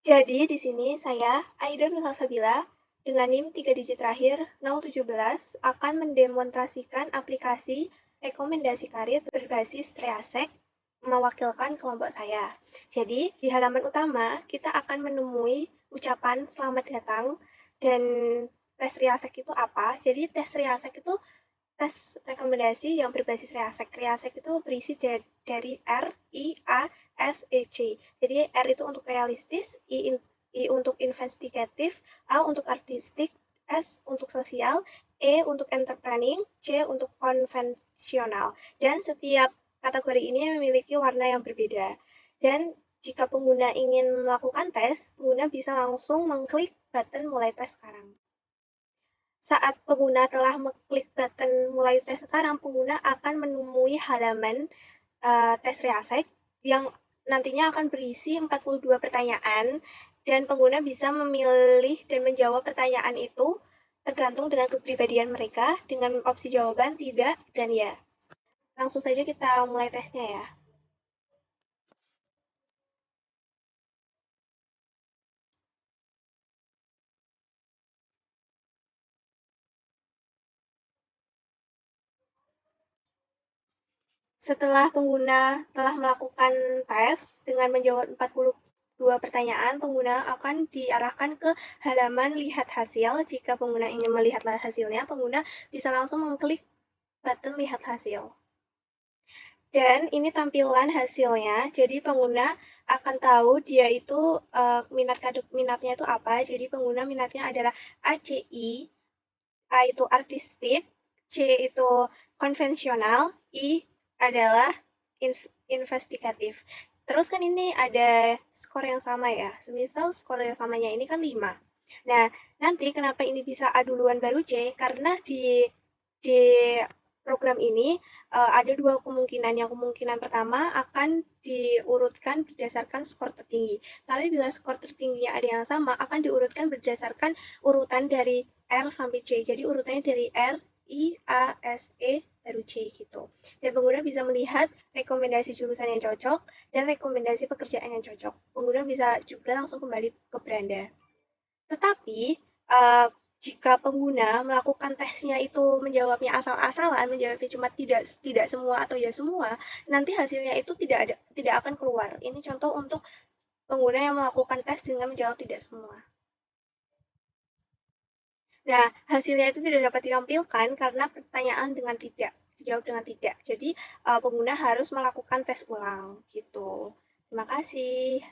Jadi di sini saya, Aida Nur Salsabila, dengan NIM 3 digit terakhir 017 akan mendemonstrasikan aplikasi rekomendasi karir berbasis Triasek mewakilkan kelompok saya. Jadi di halaman utama kita akan menemui ucapan selamat datang dan tes Triasek itu apa. Jadi tes Triasek itu tes rekomendasi yang berbasis Riasek. Riasek itu berisi dari R, I, A, S, E, C. Jadi R itu untuk realistis, I untuk investigatif, A untuk artistik, S untuk sosial, E untuk entertaining, C untuk konvensional. Dan setiap kategori ini memiliki warna yang berbeda. Dan jika pengguna ingin melakukan tes, pengguna bisa langsung mengklik button mulai tes sekarang. Saat pengguna telah mengklik button mulai tes sekarang, pengguna akan menemui halaman tes Riasek yang nantinya akan berisi 42 pertanyaan dan pengguna bisa memilih dan menjawab pertanyaan itu tergantung dengan kepribadian mereka dengan opsi jawaban tidak dan ya. Langsung saja kita mulai tesnya ya. Setelah pengguna telah melakukan tes dengan menjawab 42 pertanyaan, pengguna akan diarahkan ke halaman lihat hasil. Jika pengguna ingin melihat hasilnya, pengguna bisa langsung mengklik button lihat hasil. Dan ini tampilan hasilnya, jadi pengguna akan tahu dia itu minatnya itu apa. Jadi pengguna minatnya adalah ACI, A itu artistik, C itu konvensional, I adalah investigatif. Terus kan ini ada skor yang sama ya. Semisal skor yang samanya ini kan 5. Nah, nanti kenapa ini bisa A duluan baru C? Karena di program ini ada dua kemungkinan. Yang kemungkinan pertama akan diurutkan berdasarkan skor tertinggi. Tapi bila skor tertingginya ada yang sama, akan diurutkan berdasarkan urutan dari R sampai C. Jadi urutannya dari R, I, A, S, E, baru C gitu. Dan pengguna bisa melihat rekomendasi jurusan yang cocok dan rekomendasi pekerjaan yang cocok. Pengguna bisa juga langsung kembali ke beranda. Tetapi, jika pengguna melakukan tesnya itu menjawabnya asal-asalan, menjawabnya cuma tidak tidak semua atau ya semua, nanti hasilnya itu tidak akan keluar. Ini contoh untuk pengguna yang melakukan tes dengan menjawab tidak semua. Nah, hasilnya itu tidak dapat ditampilkan karena pertanyaan dengan tidak dijawab dengan tidak. Jadi, pengguna harus melakukan tes ulang gitu. Terima kasih.